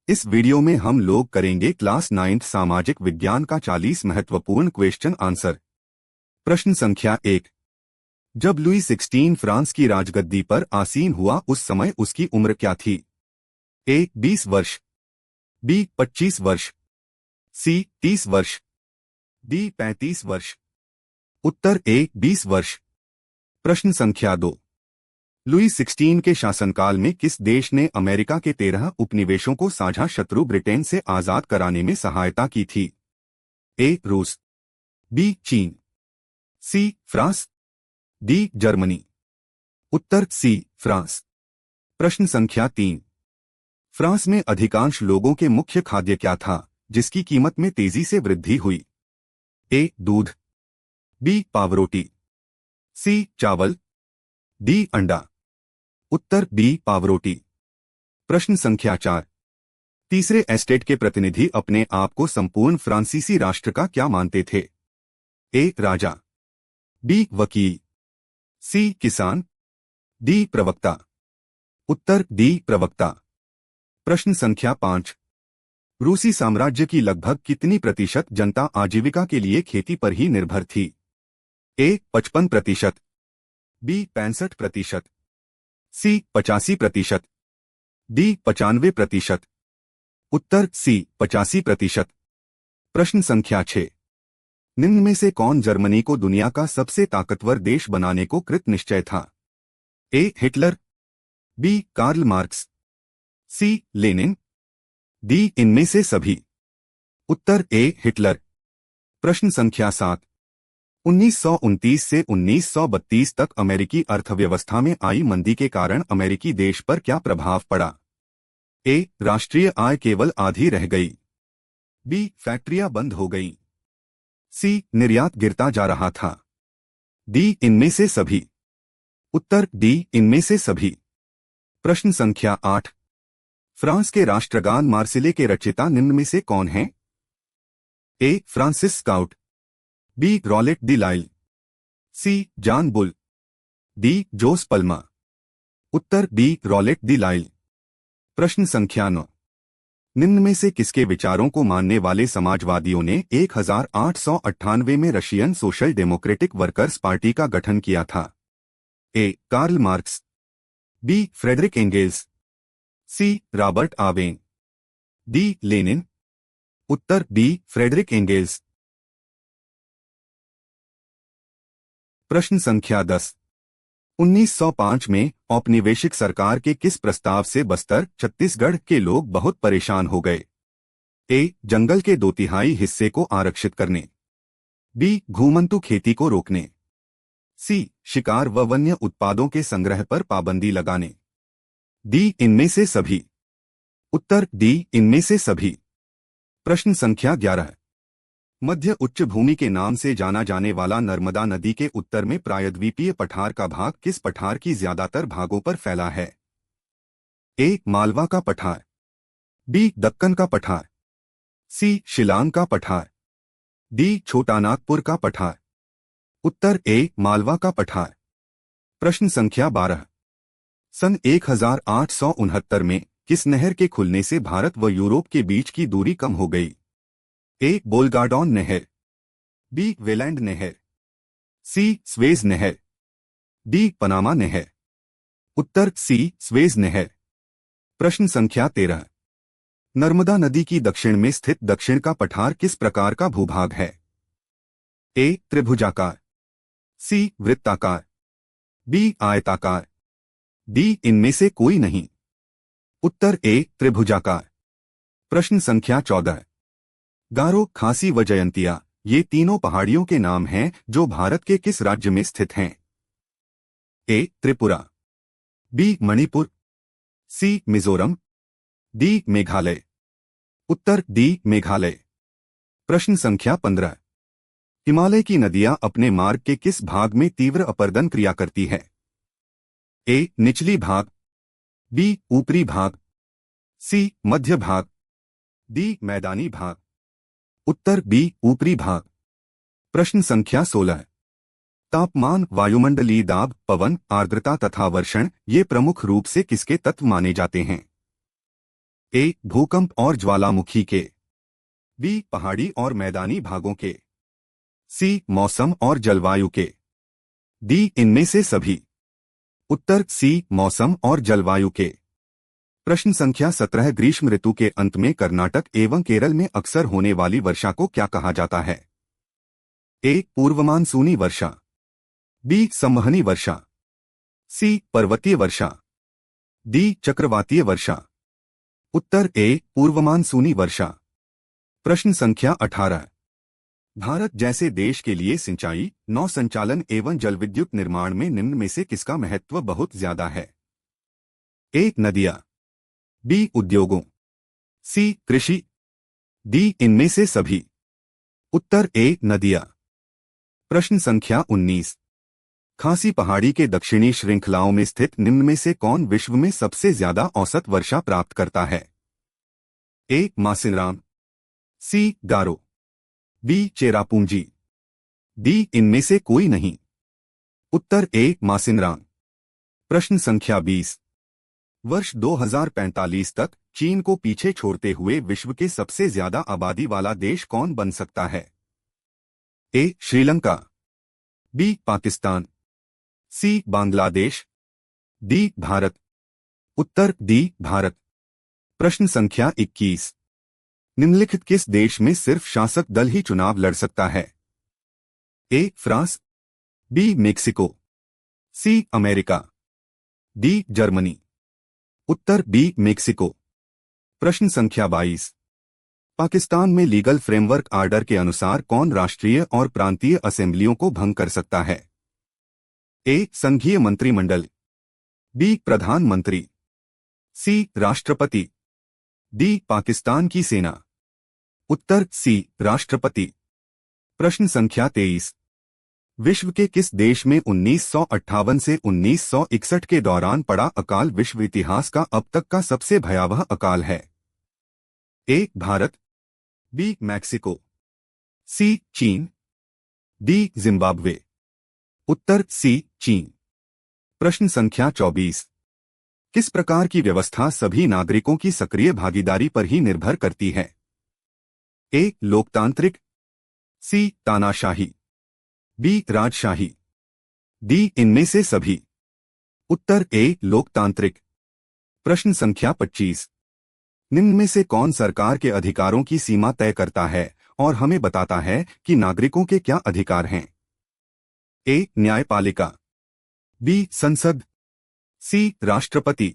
इस वीडियो में हम लोग करेंगे क्लास 9th सामाजिक विज्ञान का 40 महत्वपूर्ण क्वेश्चन आंसर। प्रश्न संख्या 1। जब लुई 16 फ्रांस की राजगद्दी पर आसीन हुआ उस समय उसकी उम्र क्या थी? ए 20 वर्ष, बी 25 वर्ष, सी 30 वर्ष, डी 35 वर्ष। उत्तर ए 20 वर्ष। प्रश्न संख्या 2। लुई 16 के शासनकाल में किस देश ने अमेरिका के 13 उपनिवेशों को साझा शत्रु ब्रिटेन से आजाद कराने में सहायता की थी? ए रूस, बी चीन, सी फ्रांस, डी जर्मनी। उत्तर सी फ्रांस। प्रश्न संख्या 3। फ्रांस में अधिकांश लोगों के मुख्य खाद्य क्या था जिसकी कीमत में तेजी से वृद्धि हुई? ए दूध, बी पावरोटी, सी चावल, डी अंडा। उत्तर बी पावरोटी। प्रश्न संख्या 4। तीसरे एस्टेट के प्रतिनिधि अपने आप को संपूर्ण फ्रांसीसी राष्ट्र का क्या मानते थे? ए राजा, बी वकील, सी किसान, डी प्रवक्ता। उत्तर डी प्रवक्ता। प्रश्न संख्या 5। रूसी साम्राज्य की लगभग कितनी प्रतिशत जनता आजीविका के लिए खेती पर ही निर्भर थी? ए 55%, बी 65%, सी 85%, डी 95%। उत्तर सी 85%। प्रश्न संख्या 6। निम्न में से कौन जर्मनी को दुनिया का सबसे ताकतवर देश बनाने को कृत निश्चय था? A Hitler, B Karl Marx, C Lenin, D इनमें से सभी। उत्तर ए हिटलर। प्रश्न संख्या 7। 1929 से 1932 तक अमेरिकी अर्थव्यवस्था में आई मंदी के कारण अमेरिकी देश पर क्या प्रभाव पड़ा? ए राष्ट्रीय आय केवल आधी रह गई, बी फैक्ट्रियां बंद हो गईं, सी निर्यात गिरता जा रहा था, डी इनमें से सभी। उत्तर डी इनमें से सभी। प्रश्न संख्या 8। फ्रांस के राष्ट्रगान मार्सिले के रचयिता निम्न में से कौन हैं? A Francis Scott, B Rouget de लाइल, C John Bull, D Jose Palma. उत्तर बी रॉलेट डी लाइल। प्रश्न संख्या 9। निम्न में से किसके विचारों को मानने वाले समाजवादियों ने 1898 में Russian Social Democratic Workers Party का गठन किया था? A Karl Marx, B Friedrich Engels, C Robert Owen, D Lenin. उत्तर बी फ्रेडरिक एंगेल्स। प्रश्न संख्या 10। 1905 में औपनिवेशिक सरकार के किस प्रस्ताव से बस्तर छत्तीसगढ़ के लोग बहुत परेशान हो गए? ए जंगल के 2/3 हिस्से को आरक्षित करने, बी घूमंतु खेती को रोकने, सी शिकार व वन्य उत्पादों के संग्रह पर पाबंदी लगाने, डी इनमें से सभी। उत्तर डी इनमें से सभी। प्रश्न संख्या 11। मध्य उच्च भूमि के नाम से जाना जाने वाला नर्मदा नदी के उत्तर में प्रायद्वीपीय पठार का भाग किस पठार की ज्यादातर भागों पर फैला है? ए मालवा का पठार, बी दक्कन का पठार, सी शिलांग का पठार, डी छोटानागपुर का पठार। उत्तर ए मालवा का पठार। प्रश्न संख्या 12। सन 1869 में किस नहर के खुलने से भारत व यूरोप के बीच की दूरी कम हो गई? ए बोलगाडॉन नहर, बी वेलैंड नहर, सी स्वेज नहर, डी पनामा नहर। उत्तर सी स्वेज नहर। प्रश्न संख्या 13। नर्मदा नदी की दक्षिण में स्थित दक्षिण का पठार किस प्रकार का भूभाग है? ए त्रिभुजाकार, सी वृत्ताकार, बी आयताकार, डी इनमें से कोई नहीं। उत्तर ए त्रिभुजाकार। प्रश्न संख्या 14। गारो, खासी व जयंतिया ये तीनों पहाड़ियों के नाम हैं जो भारत के किस राज्य में स्थित हैं? ए त्रिपुरा, बी मणिपुर, सी मिजोरम, डी मेघालय। उत्तर डी मेघालय। प्रश्न संख्या 15। हिमालय की नदियां अपने मार्ग के किस भाग में तीव्र अपरदन क्रिया करती है? ए निचली भाग, बी ऊपरी भाग, सी मध्य भाग, डी मैदानी भाग। उत्तर बी ऊपरी भाग। प्रश्न संख्या 16। तापमान, वायुमंडलीय दाब, पवन, आर्द्रता तथा वर्षण ये प्रमुख रूप से किसके तत्व माने जाते हैं? ए भूकंप और ज्वालामुखी के, बी पहाड़ी और मैदानी भागों के, सी मौसम और जलवायु के, डी इनमें से सभी। उत्तर सी मौसम और जलवायु के। प्रश्न संख्या 17 ग्रीष्म ऋतु के अंत में कर्नाटक एवं केरल में अक्सर होने वाली वर्षा को क्या कहा जाता है? ए पूर्व मानसूनी वर्षा, बी संवहनी वर्षा, सी पर्वतीय वर्षा, डी चक्रवातीय वर्षा। उत्तर ए पूर्व मानसूनी वर्षा। प्रश्न संख्या 18 भारत जैसे देश के लिए सिंचाई, नौ संचालन एवं जलविद्युत निर्माण में निम्न में से किसका महत्व बहुत ज्यादा है? ए नदियां, बी उद्योगों, सी कृषि, डी इनमें से सभी। उत्तर ए नदियां। प्रश्न संख्या 19 खासी पहाड़ी के दक्षिणी श्रृंखलाओं में स्थित निम्न में से कौन विश्व में सबसे ज्यादा औसत वर्षा प्राप्त करता है? ए मासिनराम, सी गारो, बी चेरापूंजी, डी इनमें से कोई नहीं। उत्तर ए मासिनराम। प्रश्न संख्या 20 वर्ष 2045 तक चीन को पीछे छोड़ते हुए विश्व के सबसे ज्यादा आबादी वाला देश कौन बन सकता है? ए श्रीलंका, बी पाकिस्तान, सी बांग्लादेश, डी भारत। उत्तर डी भारत। प्रश्न संख्या 21 निम्नलिखित किस देश में सिर्फ शासक दल ही चुनाव लड़ सकता है? A France, B Mexico, C America, D Germany. उत्तर बी मेक्सिको। प्रश्न संख्या 22 पाकिस्तान में लीगल फ्रेमवर्क आर्डर के अनुसार कौन राष्ट्रीय और प्रांतीय असेंबलियों को भंग कर सकता है? ए संघीय मंत्रिमंडल, बी प्रधानमंत्री, सी राष्ट्रपति, डी पाकिस्तान की सेना। उत्तर सी राष्ट्रपति। प्रश्न संख्या 23 विश्व के किस देश में 1958 से 1961 के दौरान पड़ा अकाल विश्व इतिहास का अब तक का सबसे भयावह अकाल है? ए भारत, बी मैक्सिको, सी चीन, डी जिम्बाब्वे। उत्तर सी चीन। प्रश्न संख्या 24 किस प्रकार की व्यवस्था सभी नागरिकों की सक्रिय भागीदारी पर ही निर्भर करती है? ए लोकतांत्रिक, सी तानाशाही, बी राजशाही, डी इनमें से सभी। उत्तर ए लोकतांत्रिक। प्रश्न संख्या 25 निम्न में से कौन सरकार के अधिकारों की सीमा तय करता है और हमें बताता है कि नागरिकों के क्या अधिकार हैं? ए न्यायपालिका, बी संसद, सी राष्ट्रपति,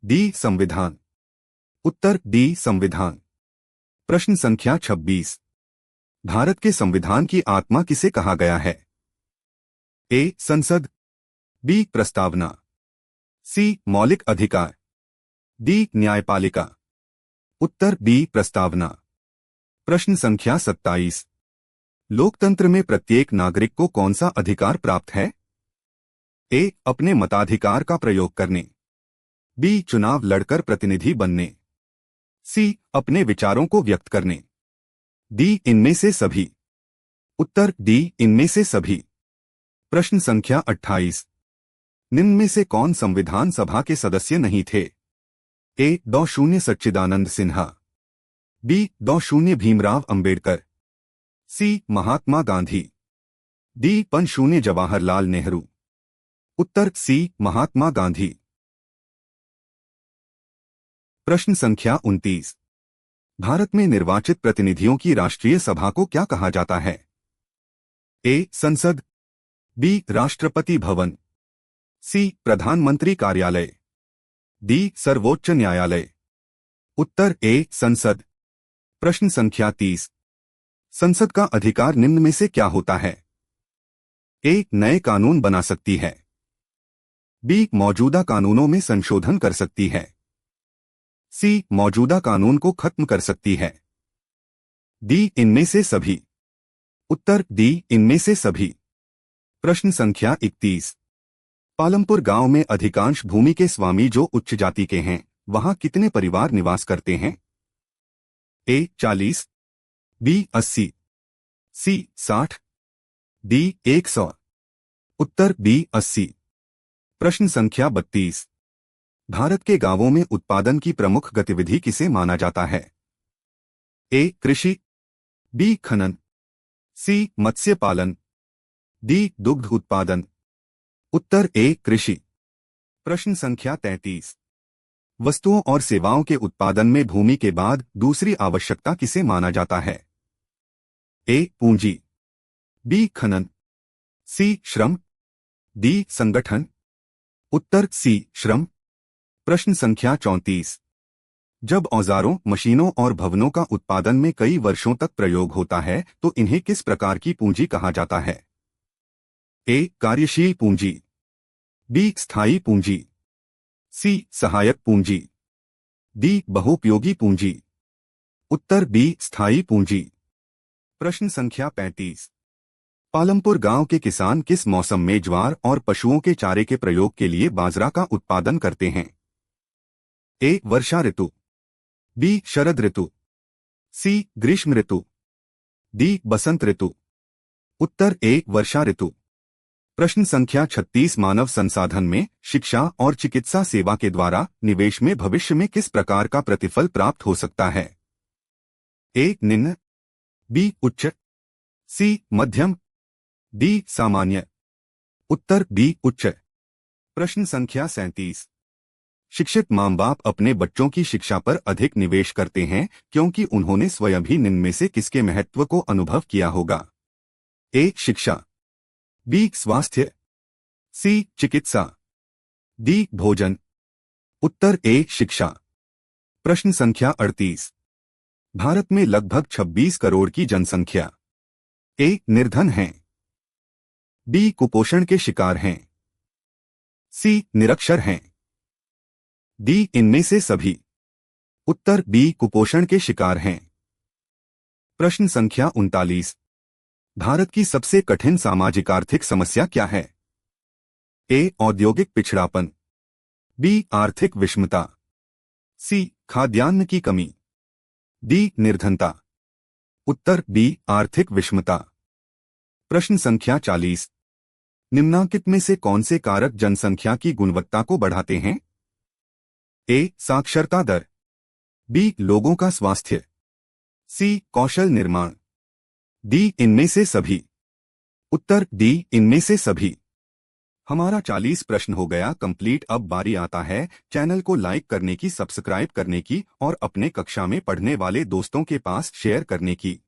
डी संविधान। उत्तर डी संविधान। प्रश्न संख्या 26 भारत के संविधान की आत्मा किसे कहा गया है? ए संसद, बी प्रस्तावना, सी मौलिक अधिकार, डी न्यायपालिका। उत्तर बी प्रस्तावना। प्रश्न संख्या 27 लोकतंत्र में प्रत्येक नागरिक को कौन सा अधिकार प्राप्त है? ए अपने मताधिकार का प्रयोग करने, बी चुनाव लड़कर प्रतिनिधि बनने, सी अपने विचारों को व्यक्त करने, डी इनमें से सभी। उत्तर डी इनमें से सभी। प्रश्न संख्या 28 निम्न में से कौन संविधान सभा के सदस्य नहीं थे? ए डॉ शून्य सच्चिदानंद सिन्हा, बी डॉ शून्य भीमराव अंबेडकर, सी महात्मा गांधी, डी पन शून्य जवाहरलाल नेहरू। उत्तर सी महात्मा गांधी। प्रश्न संख्या 29 भारत में निर्वाचित प्रतिनिधियों की राष्ट्रीय सभा को क्या कहा जाता है? ए संसद, बी राष्ट्रपति भवन, सी प्रधानमंत्री कार्यालय, डी सर्वोच्च न्यायालय। उत्तर ए संसद। प्रश्न संख्या 30 संसद का अधिकार निम्न में से क्या होता है? ए नए कानून बना सकती है, बी मौजूदा कानूनों में संशोधन कर सकती है, सी मौजूदा कानून को खत्म कर सकती है, डी इनमें से सभी। उत्तर डी इनमें से सभी। प्रश्न संख्या 31 पालमपुर गांव में अधिकांश भूमि के स्वामी जो उच्च जाति के हैं वहां कितने परिवार निवास करते हैं? ए 40, बी 80, सी 60, डी 100। उत्तर बी 80। प्रश्न संख्या 32 भारत के गांवों में उत्पादन की प्रमुख गतिविधि किसे माना जाता है? ए. कृषि, बी. खनन, सी. मत्स्य पालन, डी. दुग्ध उत्पादन। उत्तर ए. कृषि। प्रश्न संख्या 33। वस्तुओं और सेवाओं के उत्पादन में भूमि के बाद दूसरी आवश्यकता किसे माना जाता है? ए. पूंजी, बी. खनन, सी. श्रम, डी. संगठन। उत्तर सी. श्रम। प्रश्न संख्या 34। जब औजारों, मशीनों और भवनों का उत्पादन में कई वर्षों तक प्रयोग होता है तो इन्हें किस प्रकार की पूंजी कहा जाता है? ए. कार्यशील पूंजी, बी. स्थायी पूंजी, सी. सहायक पूंजी, डी. बहुउपयोगी पूंजी। उत्तर बी. स्थायी पूंजी। प्रश्न संख्या 35। पालमपुर गांव के किसान किस मौसम में ज्वार और पशुओं के चारे के प्रयोग के लिए बाजरा का उत्पादन करते हैं? ए. वर्षा ऋतु, बी. शरद ऋतु, सी. ग्रीष्म ऋतु, डी. बसंत ऋतु। उत्तर ए. वर्षा ऋतु। प्रश्न संख्या 36। मानव संसाधन में शिक्षा और चिकित्सा सेवा के द्वारा निवेश में भविष्य में किस प्रकार का प्रतिफल प्राप्त हो सकता है? ए. निम्न, बी. उच्च, सी. मध्यम, डी. सामान्य। उत्तर बी. उच्च। प्रश्न संख्या 37। शिक्षित माँ बाप अपने बच्चों की शिक्षा पर अधिक निवेश करते हैं क्योंकि उन्होंने स्वयं भी निम्न में से किसके महत्व को अनुभव किया होगा? ए. शिक्षा, बी. स्वास्थ्य, सी. चिकित्सा, डी. भोजन। उत्तर ए. शिक्षा। प्रश्न संख्या 38। भारत में लगभग 26 करोड़ की जनसंख्या ए. निर्धन है, बी. कुपोषण के शिकार हैं, सी. निरक्षर हैं, डी. इनमें से सभी। उत्तर बी. कुपोषण के शिकार हैं। प्रश्न संख्या 39। भारत की सबसे कठिन सामाजिक आर्थिक समस्या क्या है? ए. औद्योगिक पिछड़ापन, बी. आर्थिक विषमता, सी. खाद्यान्न की कमी, डी. निर्धनता। उत्तर बी. आर्थिक विषमता। प्रश्न संख्या 40। निम्नांकित में से कौन से कारक जनसंख्या की गुणवत्ता को बढ़ाते हैं? ए. साक्षरता दर, बी. लोगों का स्वास्थ्य, सी. कौशल निर्माण, डी. इनमें से सभी। उत्तर डी. इनमें से सभी। हमारा 40 प्रश्न हो गया कंप्लीट। अब बारी आता है चैनल को लाइक करने की, सब्सक्राइब करने की और अपने कक्षा में पढ़ने वाले दोस्तों के पास शेयर करने की।